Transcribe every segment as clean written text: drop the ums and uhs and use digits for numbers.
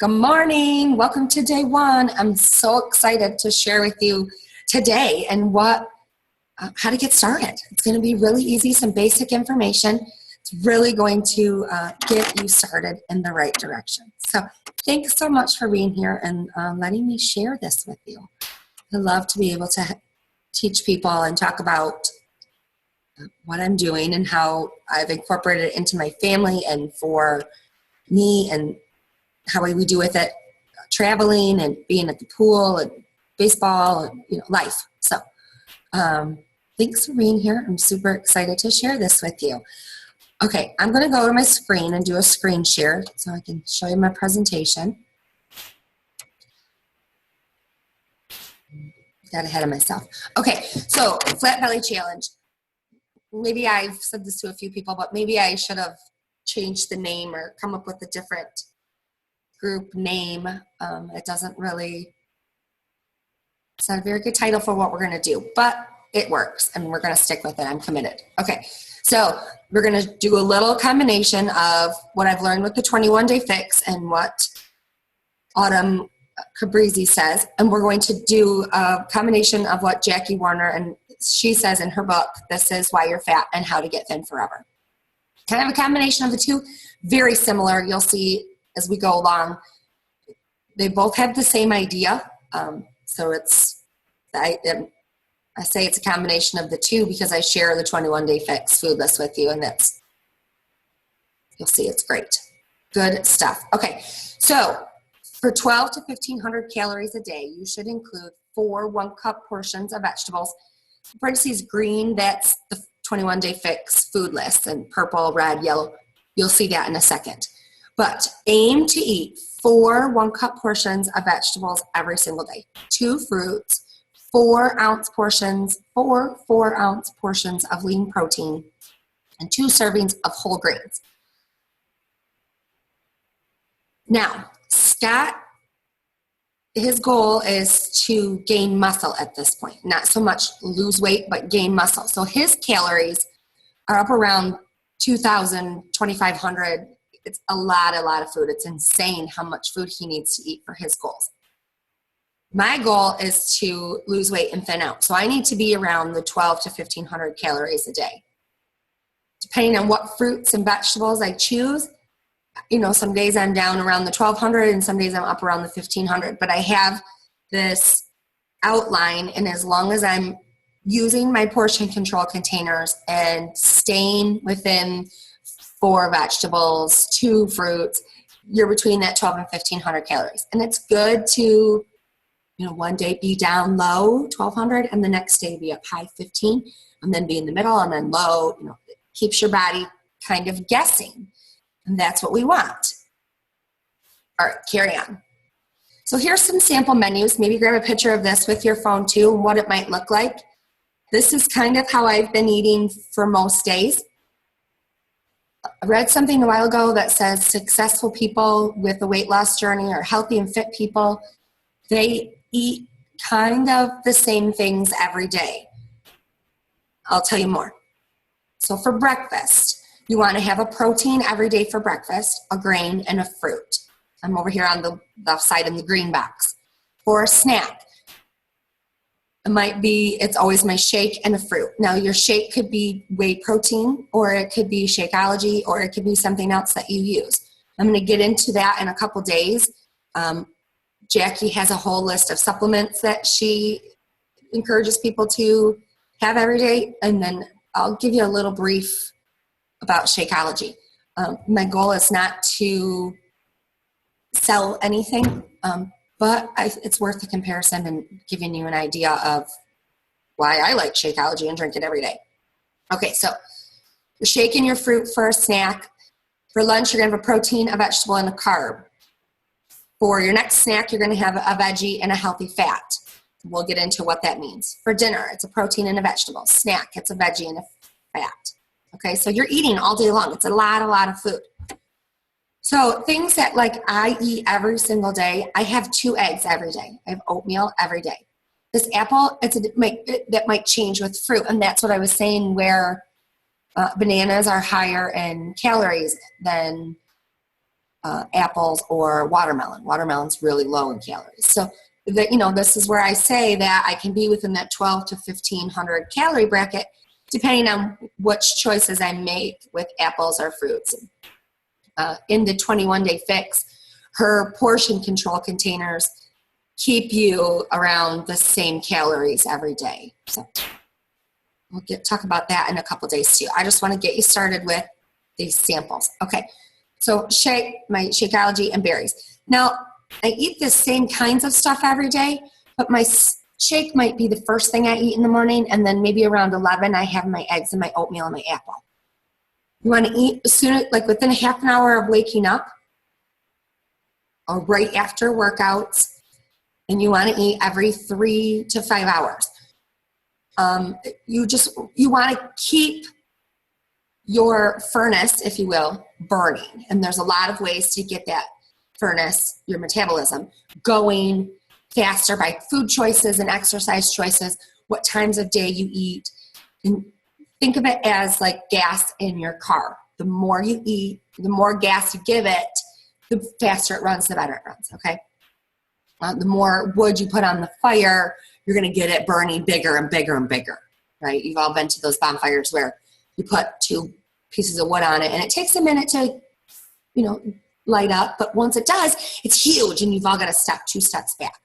Good morning. Welcome to day one. I'm so excited to share with you today and how to get started. It's going to be really easy, some basic information. It's really going to get you started in the right direction. So thanks so much for being here and letting me share this with you. I love to be able to teach people and talk about what I'm doing and how I've incorporated it into my family and for me and how we do with it, traveling and being at the pool and baseball and life. So thanks for being here. I'm super excited to share this with you. Okay, I'm going to go to my screen and do a screen share so I can show you my presentation. Got ahead of myself. Okay, so flat belly challenge. Maybe I've said this to a few people, but maybe I should have changed the name or come up with a different group name. It doesn't really, it's not a very good title for what we're going to do, but it works and we're going to stick with it. I'm committed. Okay, so we're going to do a little combination of what I've learned with the 21-day fix and what Autumn Cabrizi says, and we're going to do a combination of what Jackie Warner and she says in her book, This Is Why You're Fat and How to Get Thin Forever. Kind of a combination of the two, very similar. You'll see as we go along, they both have the same idea. So it's, I say it's a combination of the two because I share the 21-day fix food list with you, and that's, you'll see it's great. Good stuff. Okay, so for 12 to 1,500 calories a day, you should include 4 one-cup portions of vegetables. In parentheses, green, that's the 21-day fix food list, and purple, red, yellow, you'll see that in a second. But aim to eat 4 one-cup portions of vegetables every single day, 2 fruits, 4 ounce portions of lean protein, and 2 servings of whole grains. Now, Scott, his goal is to gain muscle at this point, not so much lose weight, but gain muscle. So his calories are up around 2,000, 2,500. It's a lot of food. It's insane how much food he needs to eat for his goals. My goal is to lose weight and thin out. So I need to be around the 12 to 1,500 calories a day. Depending on what fruits and vegetables I choose, some days I'm down around the 1,200 and some days I'm up around the 1,500. But I have this outline, and as long as I'm using my portion control containers and staying within 4 vegetables, 2 fruits, you're between that 12 and 1,500 calories. And it's good to, one day be down low, 1,200, and the next day be up high, 15, and then be in the middle and then low. It keeps your body kind of guessing. And that's what we want. All right, carry on. So here's some sample menus. Maybe grab a picture of this with your phone too, and what it might look like. This is kind of how I've been eating for most days. I read something a while ago that says successful people with a weight loss journey or healthy and fit people, they eat kind of the same things every day. I'll tell you more. So for breakfast, you want to have a protein every day for breakfast, a grain, and a fruit. I'm over here on the left side in the green box. For a snack, it's always my shake and a fruit. Now your shake could be whey protein, or it could be Shakeology, or it could be something else that you use. I'm going to get into that in a couple days. Jackie has a whole list of supplements that she encourages people to have every day, and then I'll give you a little brief about Shakeology. My goal is not to sell anything, but it's worth the comparison and giving you an idea of why I like Shakeology and drink it every day. Okay, so you're shaking your fruit for a snack. For lunch, you're going to have a protein, a vegetable, and a carb. For your next snack, you're going to have a veggie and a healthy fat. We'll get into what that means. For dinner, it's a protein and a vegetable. Snack, it's a veggie and a fat. Okay, so you're eating all day long. It's a lot of food. So things that I eat every single day, I have 2 eggs every day. I have oatmeal every day. This apple, that might change with fruit, and that's what I was saying where bananas are higher in calories than apples or watermelon. Watermelon's really low in calories. So this is where I say that I can be within that 12 to 1500 calorie bracket, depending on which choices I make with apples or fruits. In the 21-day fix, her portion control containers keep you around the same calories every day. So we'll talk about that in a couple days too. I just want to get you started with these samples. Okay, so my Shakeology and berries. Now, I eat the same kinds of stuff every day, but my shake might be the first thing I eat in the morning, and then maybe around 11 I have my eggs and my oatmeal and my apple. You want to eat as soon as, like within a half an hour of waking up or right after workouts, and you want to eat every 3 to 5 hours. You want to keep your furnace, if you will, burning. And there's a lot of ways to get that furnace, your metabolism, going faster by food choices and exercise choices, what times of day you eat. And think of it as like gas in your car. The more you eat, the more gas you give it, the faster it runs, the better it runs, okay? The more wood you put on the fire, you're going to get it burning bigger and bigger and bigger, right? You've all been to those bonfires where you put 2 pieces of wood on it, and it takes a minute to, light up. But once it does, it's huge, and you've all got to 2 steps back.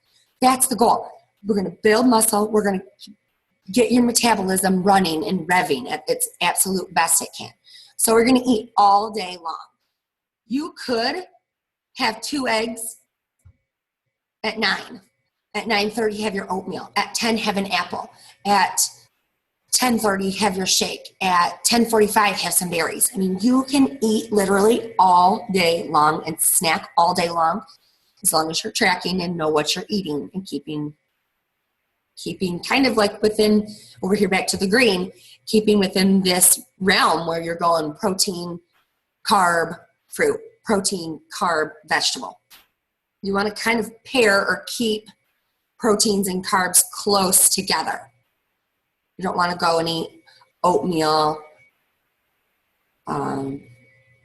That's the goal. We're going to build muscle. We're going to get your metabolism running and revving at its absolute best it can. So we're going to eat all day long. You could have 2 eggs at 9. At 9:30, have your oatmeal. At 10, have an apple. At 10:30, have your shake. At 10:45, have some berries. I mean, you can eat literally all day long and snack all day long, as long as you're tracking and know what you're eating and keeping kind of like within, over here back to the green, keeping within this realm where you're going protein, carb, fruit, protein, carb, vegetable. You want to kind of pair or keep proteins and carbs close together. You don't want to go and eat oatmeal,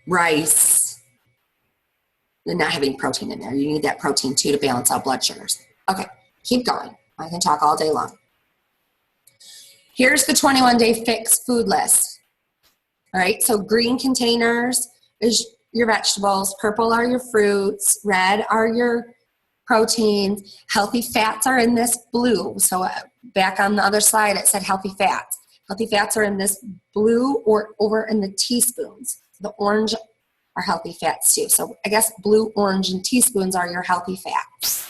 rice, and not having protein in there. You need that protein too to balance out blood sugars. Okay, keep going. I can talk all day long. Here's the 21-day fix food list. All right, so green containers is your vegetables, purple are your fruits, red are your proteins, healthy fats are in this blue. So back on the other slide, it said healthy fats. Healthy fats are in this blue or over in the teaspoons. The orange are healthy fats too. So I guess blue, orange, and teaspoons are your healthy fats.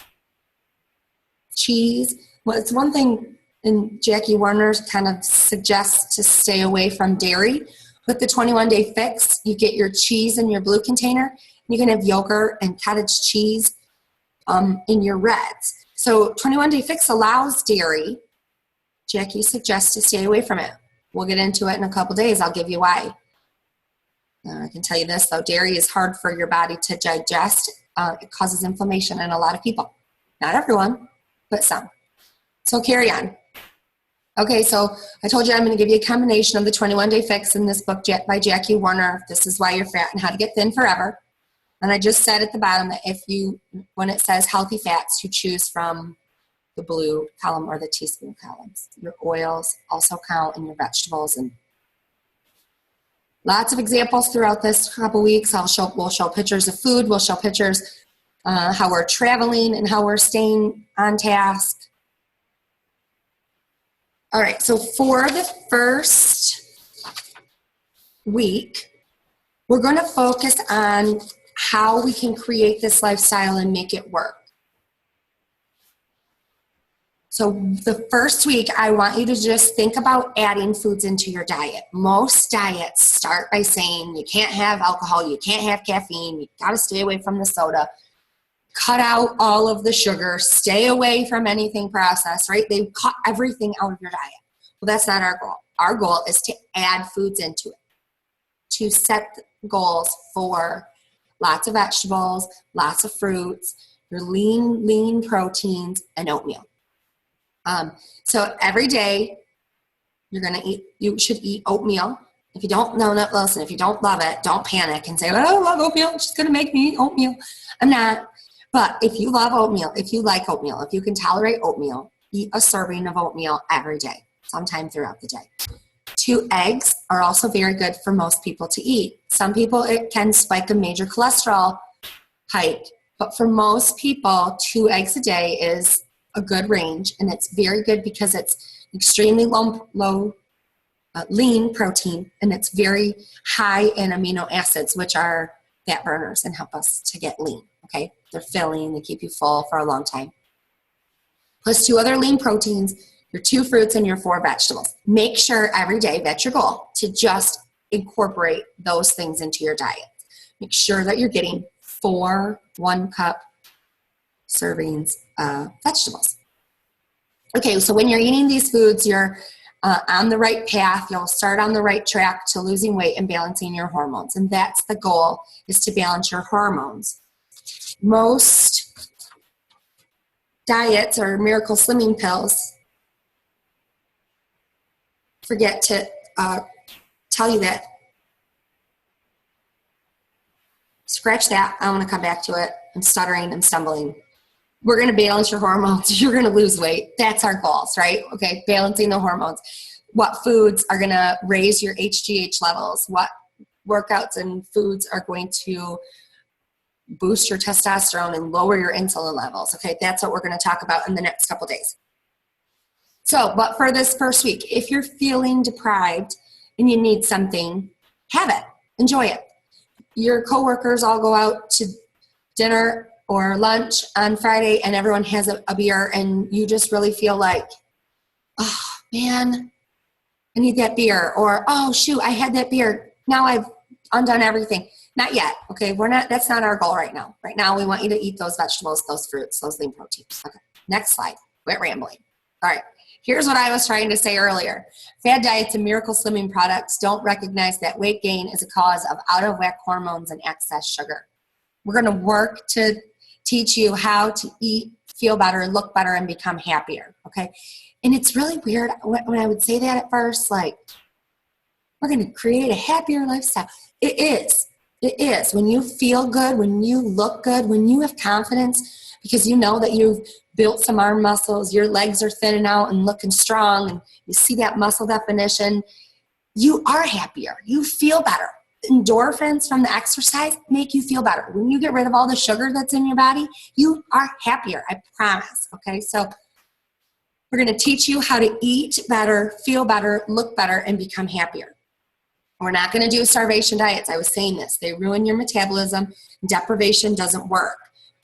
Cheese. Well, it's one thing, and Jackie Warner kind of suggests to stay away from dairy. With the 21-day fix, you get your cheese in your blue container. You can have yogurt and cottage cheese in your reds. So 21-day fix allows dairy. Jackie suggests to stay away from it. We'll get into it in a couple days. I'll give you why. I can tell you this, though. Dairy is hard for your body to digest. It causes inflammation in a lot of people. Not everyone, but some. So carry on. Okay, so I told you I'm going to give you a combination of the 21-day fix in this book by Jackie Warner. This is Why You're Fat and How to Get Thin Forever. And I just said at the bottom that when it says healthy fats, you choose from the blue column or the teaspoon columns. Your oils also count in your vegetables, and lots of examples throughout this couple weeks. We'll show pictures of food. We'll show pictures how we're traveling and how we're staying on task. All right, so for the first week, we're going to focus on how we can create this lifestyle and make it work. So the first week, I want you to just think about adding foods into your diet. Most diets start by saying you can't have alcohol, you can't have caffeine, you got to stay away from the soda. Cut out all of the sugar, stay away from anything processed, right? They've cut everything out of your diet. Well, that's not our goal. Our goal is to add foods into it, to set goals for lots of vegetables, lots of fruits, your lean proteins, and oatmeal. So every day you should eat oatmeal If you don't know, listen, if you don't love it, don't panic and say, oh, I love oatmeal. She's going to make me eat oatmeal. I'm not. But if you love oatmeal, if you like oatmeal, if you can tolerate oatmeal, eat a serving of oatmeal every day, sometime throughout the day. 2 eggs are also very good for most people to eat. Some people, it can spike a major cholesterol hike. But for most people, 2 eggs a day is a good range. And it's very good because it's extremely low lean protein, and it's very high in amino acids, which are fat burners and help us to get lean, okay? They're filling, they keep you full for a long time. Plus 2 other lean proteins, your 2 fruits, and your 4 vegetables. Make sure every day, that's your goal, to just incorporate those things into your diet. Make sure that you're getting 4 1-cup servings of vegetables. Okay, so when you're eating these foods, you're on the right path. You'll start on the right track to losing weight and balancing your hormones. And that's the goal, is to balance your hormones. Most diets or miracle slimming pills forget to tell you that. Scratch that. I want to come back to it. I'm stuttering. I'm stumbling. We're going to balance your hormones. You're going to lose weight. That's our goals, right? Okay, balancing the hormones. What foods are going to raise your HGH levels? What workouts and foods are going to boost your testosterone and lower your insulin levels? Okay, that's what we're going to talk about in the next couple days. So, but for this first week, if you're feeling deprived and you need something, have it. Enjoy it. Your coworkers all go out to dinner or lunch on Friday and everyone has a beer, and you just really feel like, oh man, I need that beer. Or, oh shoot, I had that beer. Now I've undone everything. Not yet. Okay. That's not our goal right now. Right now we want you to eat those vegetables, those fruits, those lean proteins. Okay. Next slide. Quit rambling. All right. Here's what I was trying to say earlier. Fad diets and miracle slimming products don't recognize that weight gain is a cause of out of whack hormones and excess sugar. We're going to work to teach you how to eat, feel better, look better, and become happier, okay? And it's really weird when I would say that at first, like, we're going to create a happier lifestyle. It is. It is. When you feel good, when you look good, when you have confidence because you know that you've built some arm muscles, your legs are thinning out and looking strong, and you see that muscle definition, you are happier. You feel better. Endorphins from the exercise make you feel better. When you get rid of all the sugar that's in your body, you are happier, I promise, okay? So we're going to teach you how to eat better, feel better, look better, and become happier. We're not going to do starvation diets. I was saying this. They ruin your metabolism. Deprivation doesn't work.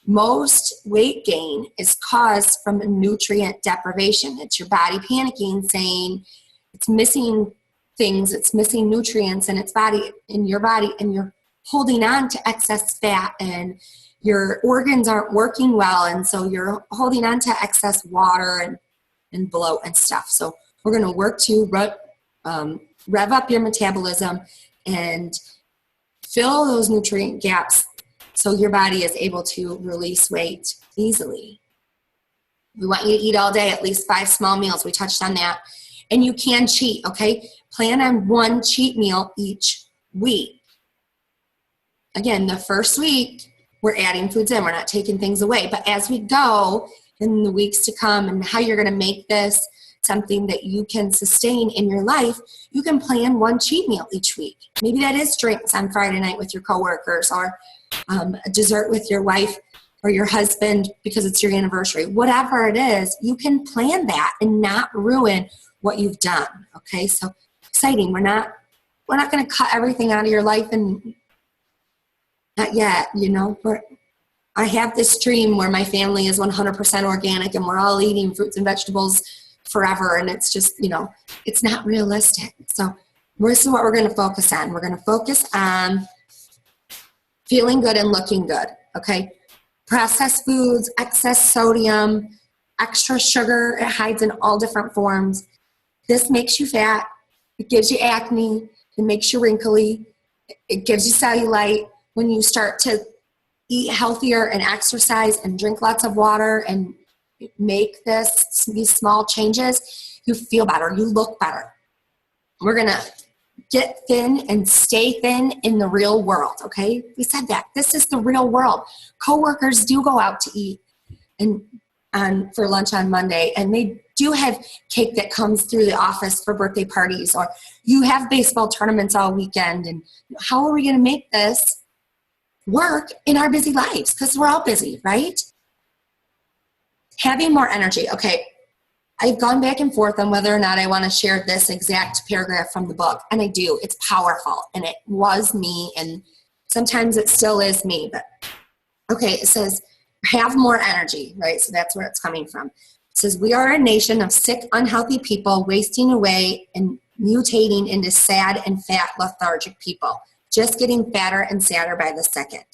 Most weight gain is caused from nutrient deprivation. It's your body panicking, saying it's missing things, it's missing nutrients in its body, in your body, and you're holding on to excess fat, and your organs aren't working well, and so you're holding on to excess water and bloat and stuff. So we're going to work to rev up your metabolism and fill those nutrient gaps so your body is able to release weight easily. We want you to eat all day, at least 5 small meals. We touched on that. And you can cheat, okay? Plan on 1 cheat meal each week. Again, the first week, we're adding foods in. We're not taking things away. But as we go in the weeks to come and how you're going to make this something that you can sustain in your life, you can plan 1 cheat meal each week. Maybe that is drinks on Friday night with your coworkers, or a dessert with your wife or your husband because it's your anniversary. Whatever it is, you can plan that and not ruin what you've done. Okay, so exciting. We're not going to cut everything out of your life, and not yet. You know, I have this dream where my family is 100% organic and we're all eating fruits and vegetables forever, and it's just, you know, it's not realistic. So this is what we're going to focus on. We're going to focus on feeling good and looking good. Okay, processed foods, excess sodium, extra sugar, it hides in all different forms. This makes you fat. It gives you acne. It makes you wrinkly. It gives you cellulite. When you start to eat healthier and exercise and drink lots of water and make these small changes, you feel better. You look better. We're going to get thin and stay thin in the real world, okay? We said that. This is the real world. Coworkers do go out to eat for lunch on Monday, and they do have cake that comes through the office for birthday parties, or you have baseball tournaments all weekend. And how are we going to make this work in our busy lives? Because we're all busy, right? Having more energy. Okay, I've gone back and forth on whether or not I want to share this exact paragraph from the book, and I do. It's powerful, and it was me, and sometimes it still is me. But okay, it says, have more energy, right? So that's where it's coming from. It says, we are a nation of sick, unhealthy people wasting away and mutating into sad and fat, lethargic people, just getting fatter and sadder by the second.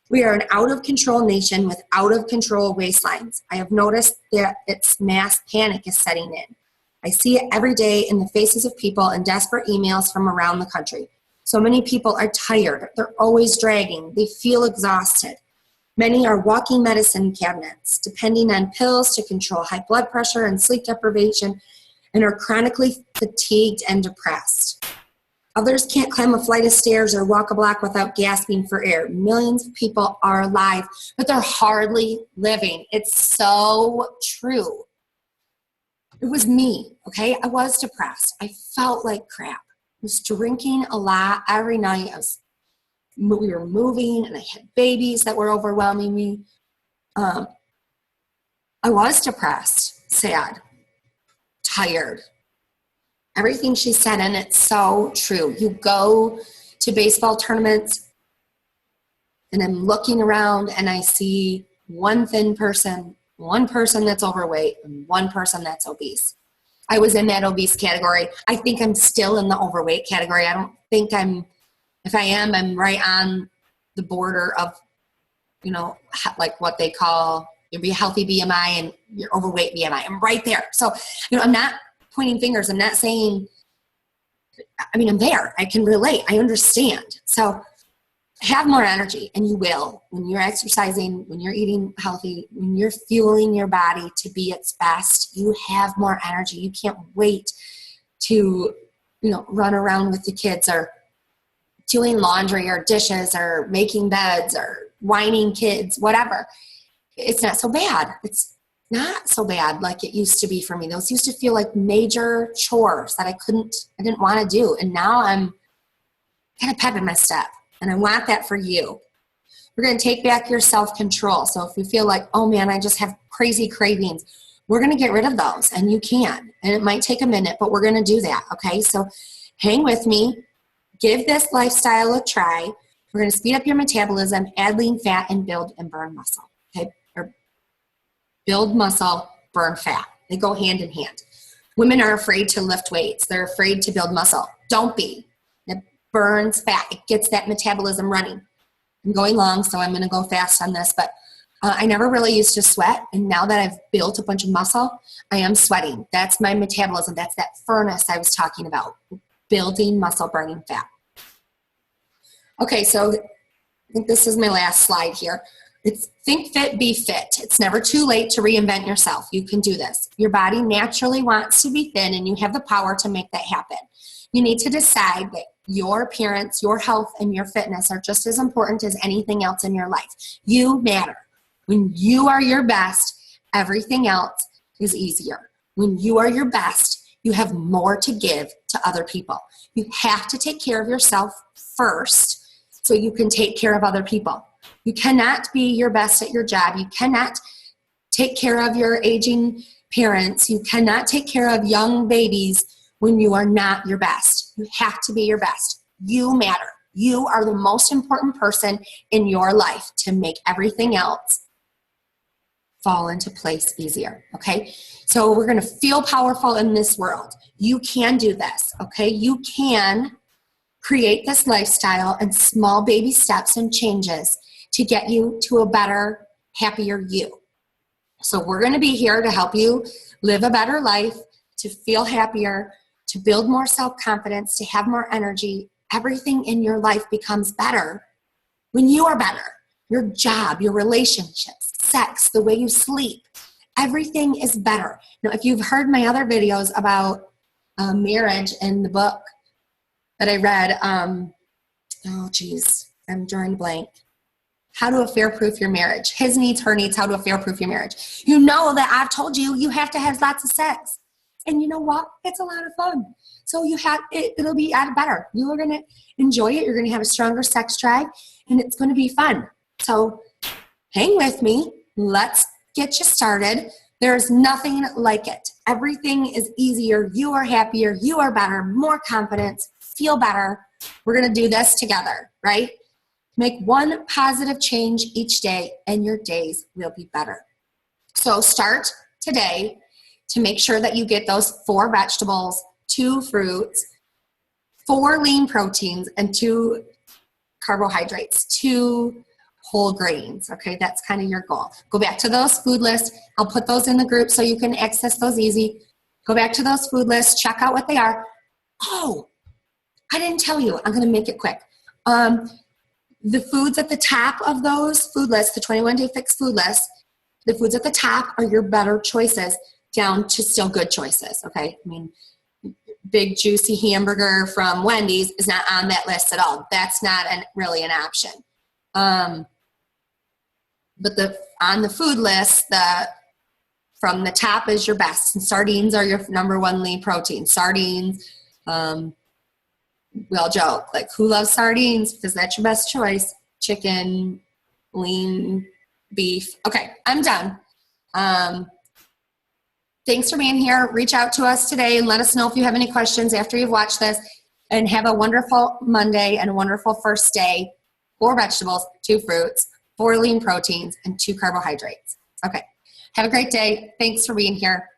We are an out-of-control nation with out-of-control waistlines. I have noticed that its mass panic is setting in. I see it every day in the faces of people and desperate emails from around the country. So many people are tired. They're always dragging. They feel exhausted. Many are walking medicine cabinets, depending on pills to control high blood pressure and sleep deprivation, and are chronically fatigued and depressed. Others can't climb a flight of stairs or walk a block without gasping for air. Millions of people are alive, but they're hardly living. It's so true. It was me, okay? I was depressed. I felt like crap. I was drinking a lot every night. We were moving, and I had babies that were overwhelming me. I was depressed, sad, tired. Everything she said, and it's so true. You go to baseball tournaments, and I'm looking around, and I see one thin person, one person that's overweight, and one person that's obese. I was in that obese category. I think I'm still in the overweight category. I don't think if I am, I'm right on the border of, like what they call your healthy BMI and your overweight BMI. I'm right there. So, I'm not pointing fingers. I'm not saying, I'm there. I can relate. I understand. So have more energy, and you will. When you're exercising, when you're eating healthy, when you're fueling your body to be its best, you have more energy. You can't wait to, run around with the kids or doing laundry or dishes or making beds or whining kids, whatever. It's not so bad. It's not so bad like it used to be for me. Those used to feel like major chores that I didn't want to do. And now I'm kind of pep in my step. And I want that for you. We're going to take back your self-control. So if you feel like, oh man, I just have crazy cravings, we're going to get rid of those. And you can. And it might take a minute, but we're going to do that. Okay. So hang with me. Give this lifestyle a try. We're going to speed up your metabolism, add lean fat, and build and burn muscle. Okay? Or build muscle, burn fat. They go hand in hand. Women are afraid to lift weights. They're afraid to build muscle. Don't be. It burns fat. It gets that metabolism running. I'm going long, so I'm going to go fast on this, but I never really used to sweat, and now that I've built a bunch of muscle, I am sweating. That's my metabolism. That's that furnace I was talking about. Building muscle, burning fat. Okay, so I think this is my last slide here. It's think fit, be fit. It's never too late to reinvent yourself. You can do this. Your body naturally wants to be thin, and you have the power to make that happen. You need to decide that your appearance, your health, and your fitness are just as important as anything else in your life. You matter. When you are your best, everything else is easier. When you are your best, you have more to give to other people. You have to take care of yourself first so you can take care of other people. You cannot be your best at your job. You cannot take care of your aging parents. You cannot take care of young babies when you are not your best. You have to be your best. You matter. You are the most important person in your life to make everything else fall into place easier, okay? So we're going to feel powerful in this world. You can do this, okay? You can create this lifestyle and small baby steps and changes to get you to a better, happier you. So we're going to be here to help you live a better life, to feel happier, to build more self-confidence, to have more energy. Everything in your life becomes better when you are better. Your job, your relationships, sex, the way you sleep, everything is better. Now, if you've heard my other videos about marriage and the book, that I read. Oh, geez, I'm drawing a blank. How to affair-proof your marriage. His needs, her needs, how to affair-proof your marriage. You know that I've told you, you have to have lots of sex. And you know what? It's a lot of fun. So it'll be better. You are going to enjoy it. You're going to have a stronger sex drive, and it's going to be fun. So hang with me. Let's get you started. There's nothing like it. Everything is easier. You are happier. You are better, more confidence, feel better. We're going to do this together, right? Make one positive change each day, and your days will be better. So start today to make sure that you get those 4 vegetables, 2 fruits, 4 lean proteins, and 2 carbohydrates, 2 whole grains. Okay, that's kind of your goal. Go back to those food lists. I'll put those in the group so you can access those easy. Go back to those food lists, check out what they are. Oh, I didn't tell you. I'm going to make it quick. The foods at the top of those food lists, the 21-day fix food list, the foods at the top are your better choices down to still good choices, okay? I mean, big juicy hamburger from Wendy's is not on that list at all. That's not really an option. But on the food list, from the top is your best. And sardines are your number 1 lean protein. Sardines, we all joke, like, who loves sardines? Because that's your best choice. Chicken, lean beef. Okay, I'm done. Thanks for being here. Reach out to us today and let us know if you have any questions after you've watched this. And have a wonderful Monday and a wonderful first day. 4 vegetables, 2 fruits, 4 lean proteins, and 2 carbohydrates. Okay. Have a great day. Thanks for being here.